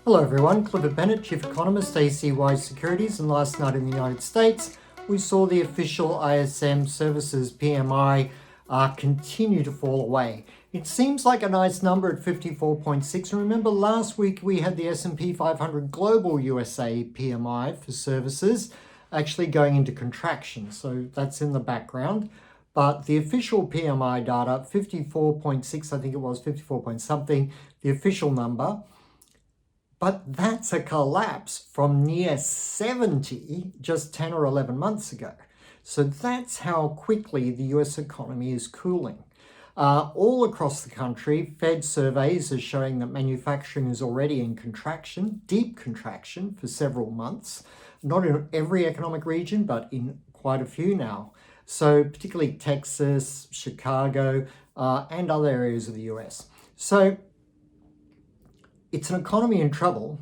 Hello everyone, Clifford Bennett, Chief Economist, ACY Securities, and last night in the United States, we saw the official ISM services PMI continue to fall away. It seems like a nice number at 54.6. Remember last week we had the S&P 500 Global USA PMI for services actually going into contraction, so that's in the background. But the official PMI data, 54.6, I think it was 54 point something, the official number. But that's a collapse from near 70 just 10 or 11 months ago. So that's how quickly the US economy is cooling. All across the country, Fed surveys are showing that manufacturing is already in contraction, deep contraction for several months. Not in every economic region, but in quite a few now. So particularly Texas, Chicago, and other areas of the US. So it's an economy in trouble,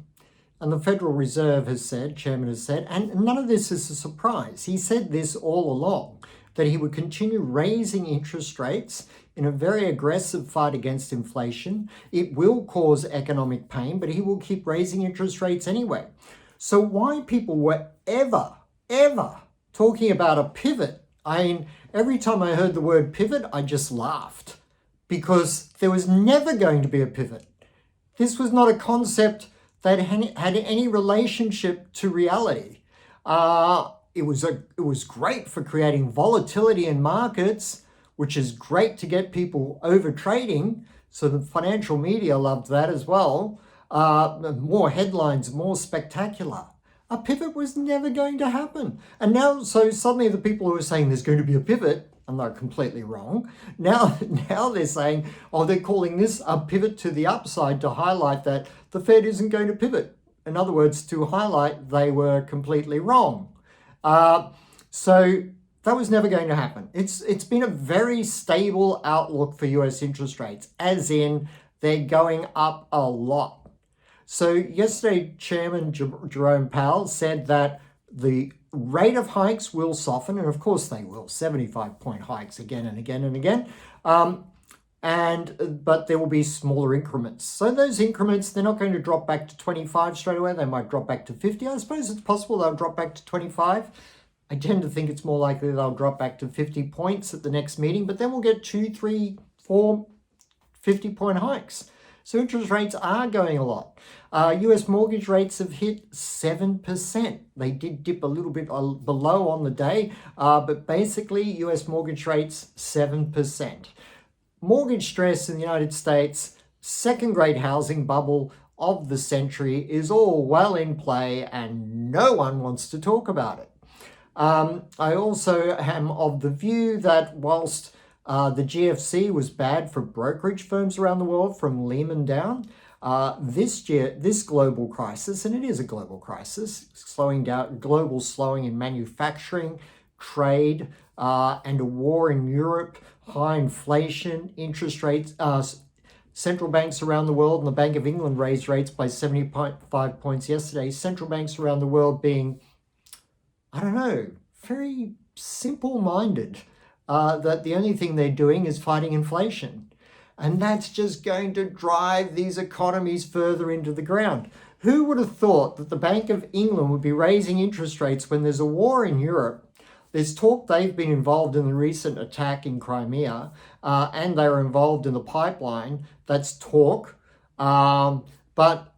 and the Federal Reserve has said, Chairman has said, and none of this is a surprise. He said this all along, that he would continue raising interest rates in a very aggressive fight against inflation. It will cause economic pain, but he will keep raising interest rates anyway. So why people were ever talking about a pivot, I mean, every time I heard the word pivot, I just laughed, because there was never going to be a pivot. This was not a concept that had any relationship to reality. It was great for creating volatility in markets, which is great to get people over trading. So the financial media loved that as well. More headlines, more spectacular. A pivot was never going to happen. And now, so suddenly the people who are saying there's going to be a pivot, and they're completely wrong. Now they're saying, oh, they're calling this a pivot to the upside to highlight that the Fed isn't going to pivot. In other words, to highlight they were completely wrong. So that was never going to happen. It's been a very stable outlook for US interest rates, as in they're going up a lot. So yesterday, Chairman Jerome Powell said that the rate of hikes will soften, and of course they will, 75-point hikes again and again and again, but there will be smaller increments. So those increments, they're not going to drop back to 25 straight away. They might drop back to 50. I suppose it's possible they'll drop back to 25. I tend to think it's more likely they'll drop back to 50 points at the next meeting, but then we'll get 2, 3, 4 50-point hikes. So interest rates are going a lot. US mortgage rates have hit 7%. They did dip a little bit below on the day, but basically US mortgage rates 7%. Mortgage stress in the United States, second-grade housing bubble of the century, is all well in play and no one wants to talk about it. I also am of the view that whilst the GFC was bad for brokerage firms around the world from Lehman down, this global crisis, and it is a global crisis, global slowing in manufacturing, trade, and a war in Europe, high inflation, interest rates, central banks around the world, and the Bank of England raised rates by 75 points yesterday. Central banks around the world being, I don't know, very simple-minded. That the only thing they're doing is fighting inflation. And that's just going to drive these economies further into the ground. Who would have thought that the Bank of England would be raising interest rates when there's a war in Europe? There's talk they've been involved in the recent attack in Crimea, and they were involved in the pipeline. That's talk. But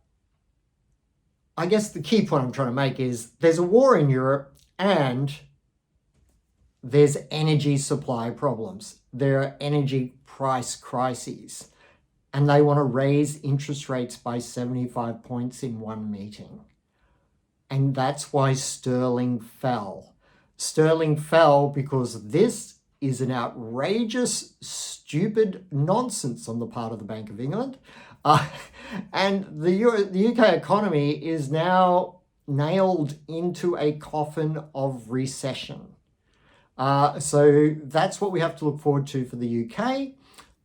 I guess the key point I'm trying to make is there's a war in Europe and there's energy supply problems. There are energy price crises. And they want to raise interest rates by 75 points in one meeting. And that's why sterling fell. Sterling fell because this is an outrageous, stupid nonsense on the part of the Bank of England. And the UK economy is now nailed into a coffin of recession. So that's what we have to look forward to for the UK,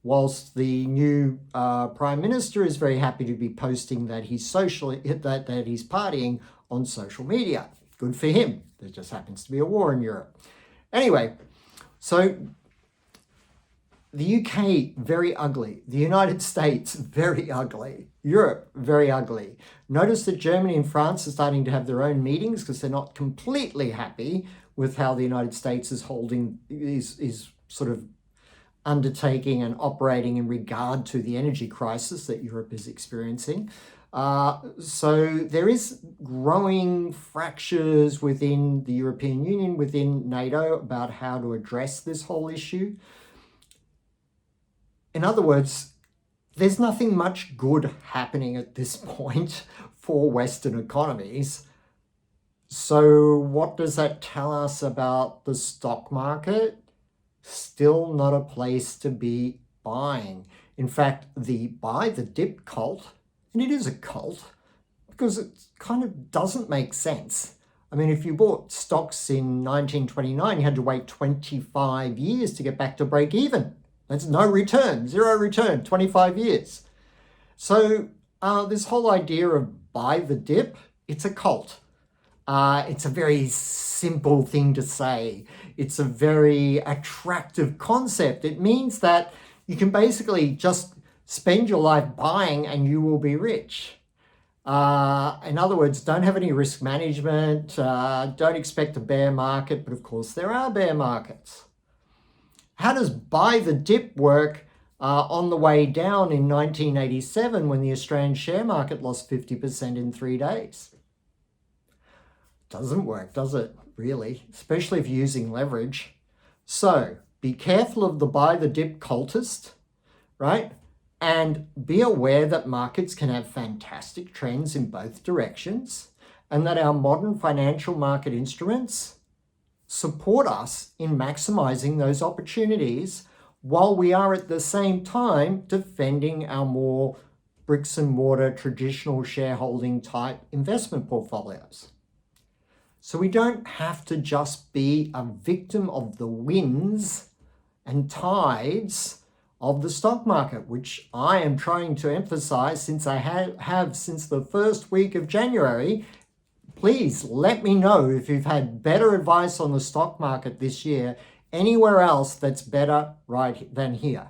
whilst the new Prime Minister is very happy to be posting that he's that he's partying on social media. Good for him. There just happens to be a war in Europe. Anyway, so the UK, very ugly. The United States, very ugly. Europe, very ugly. Notice that Germany and France are starting to have their own meetings because they're not completely happy with how the United States is sort of undertaking and operating in regard to the energy crisis that Europe is experiencing. So there is growing fractures within the European Union, within NATO, about how to address this whole issue. In other words, there's nothing much good happening at this point for Western economies. So what does that tell us about the stock market? Still not a place to be buying. In fact, the buy the dip cult, and it is a cult because it kind of doesn't make sense. I mean, if you bought stocks in 1929, you had to wait 25 years to get back to break even. That's no return, zero return, 25 years. So this whole idea of buy the dip, it's a cult. It's a very simple thing to say. It's a very attractive concept. It means that you can basically just spend your life buying and you will be rich. In other words, don't have any risk management, don't expect a bear market, but of course there are bear markets. How does buy the dip work on the way down in 1987 when the Australian share market lost 50% in 3 days? Doesn't work, does it, really? Especially if you're using leverage. So be careful of the buy the dip cultist, right? And be aware that markets can have fantastic trends in both directions and that our modern financial market instruments support us in maximizing those opportunities while we are at the same time defending our more bricks and mortar traditional shareholding type investment portfolios. So we don't have to just be a victim of the winds and tides of the stock market, which I am trying to emphasize since I have since the first week of January. Please let me know if you've had better advice on the stock market this year, anywhere else that's better than here.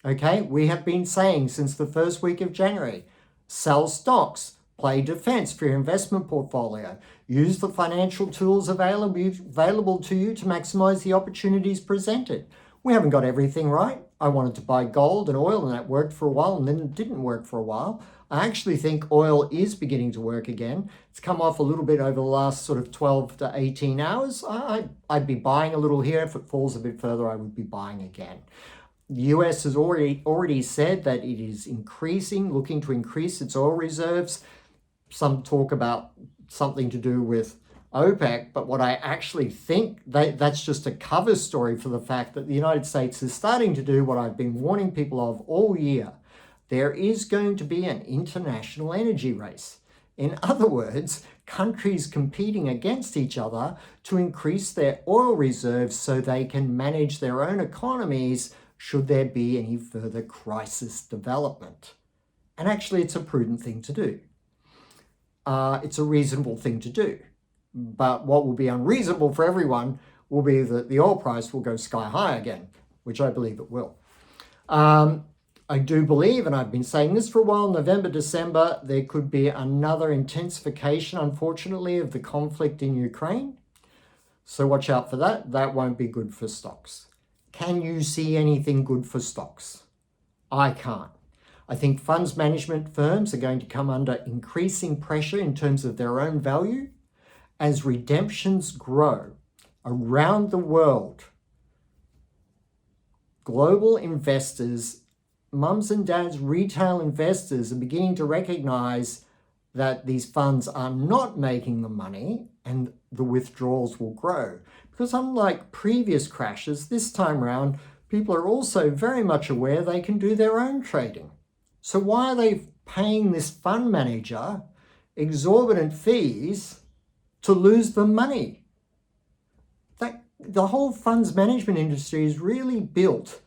Okay, we have been saying since the first week of January, sell stocks, play defense for your investment portfolio, use the financial tools available to you to maximize the opportunities presented. We haven't got everything right. I wanted to buy gold and oil and that worked for a while and then it didn't work for a while. I actually think oil is beginning to work again. It's come off a little bit over the last sort of 12 to 18 hours. I'd be buying a little here. If it falls a bit further, I would be buying again. The US has already said that it is looking to increase its oil reserves. Some talk about something to do with OPEC, but what I actually think, that's just a cover story for the fact that the United States is starting to do what I've been warning people of all year. There is going to be an international energy race. In other words, countries competing against each other to increase their oil reserves so they can manage their own economies should there be any further crisis development. And actually, it's a prudent thing to do. It's a reasonable thing to do. But what will be unreasonable for everyone will be that the oil price will go sky high again, which I believe it will. I do believe, and I've been saying this for a while, November, December, there could be another intensification, unfortunately, of the conflict in Ukraine. So watch out for that. That won't be good for stocks. Can you see anything good for stocks? I can't. I think funds management firms are going to come under increasing pressure in terms of their own value as redemptions grow around the world. Global investors, mums and dads, retail investors are beginning to recognize that these funds are not making the money and the withdrawals will grow. Because unlike previous crashes, this time around, people are also very much aware they can do their own trading. So why are they paying this fund manager exorbitant fees to lose the money? The whole funds management industry is really built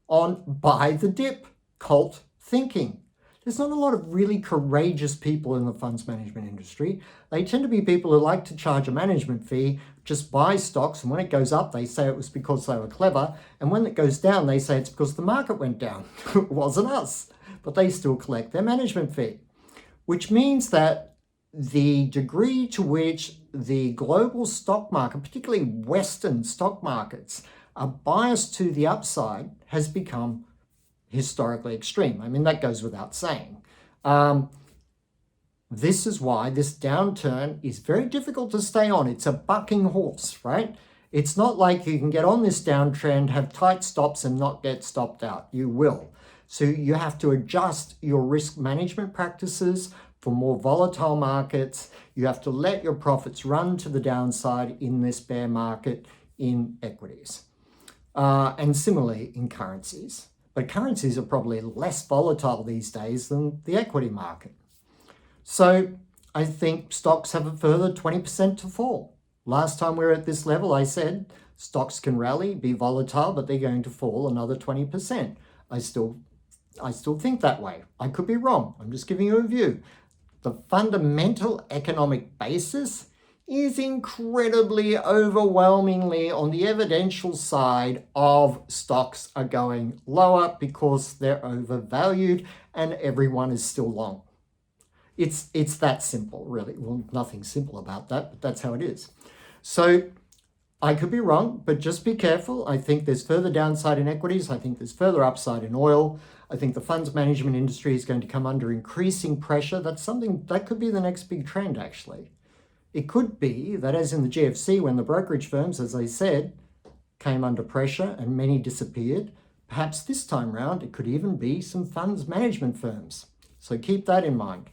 on buy the dip cult thinking. there's not a lot of really courageous people in the funds management industry. They tend to be people who like to charge a management fee, just buy stocks, and when it goes up, they say it was because they were clever, and when it goes down, they say it's because the market went down. It wasn't us, but they still collect their management fee, which means that the degree to which the global stock market, particularly Western stock markets, are biased to the upside has become historically extreme. I mean, that goes without saying. This is why this downturn is very difficult to stay on. It's a bucking horse, right? It's not like you can get on this downtrend, have tight stops and not get stopped out. You will. So you have to adjust your risk management practices for more volatile markets. You have to let your profits run to the downside in this bear market in equities. And similarly in currencies. But currencies are probably less volatile these days than the equity market. So I think stocks have a further 20% to fall. Last time we were at this level, I said stocks can rally, be volatile, but they're going to fall another 20%. I still think that way. I could be wrong. I'm just giving you a view. The fundamental economic basis is incredibly overwhelmingly on the evidential side of stocks are going lower because they're overvalued and everyone is still long. It's that simple, really. Well, nothing simple about that, but that's how it is. So I could be wrong, but just be careful. I think there's further downside in equities. I think there's further upside in oil. I think the funds management industry is going to come under increasing pressure. That's something that could be the next big trend, actually. It could be that, as in the GFC, when the brokerage firms, as I said, came under pressure and many disappeared, perhaps this time round it could even be some funds management firms. So keep that in mind.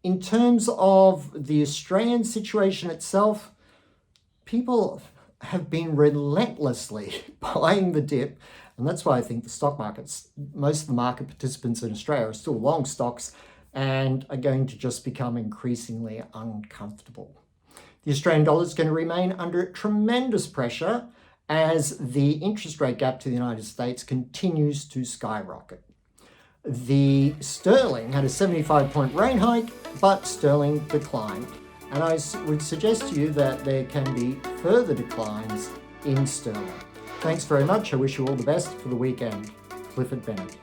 In terms of the Australian situation itself, people have been relentlessly buying the dip, and that's why I think the stock markets, most of the market participants in Australia are still long stocks and are going to just become increasingly uncomfortable. The Australian dollar is going to remain under tremendous pressure as the interest rate gap to the United States continues to skyrocket. The sterling had a 75-point rate hike, but sterling declined. And I would suggest to you that there can be further declines in sterling. Thanks very much. I wish you all the best for the weekend. Clifford, Bennett.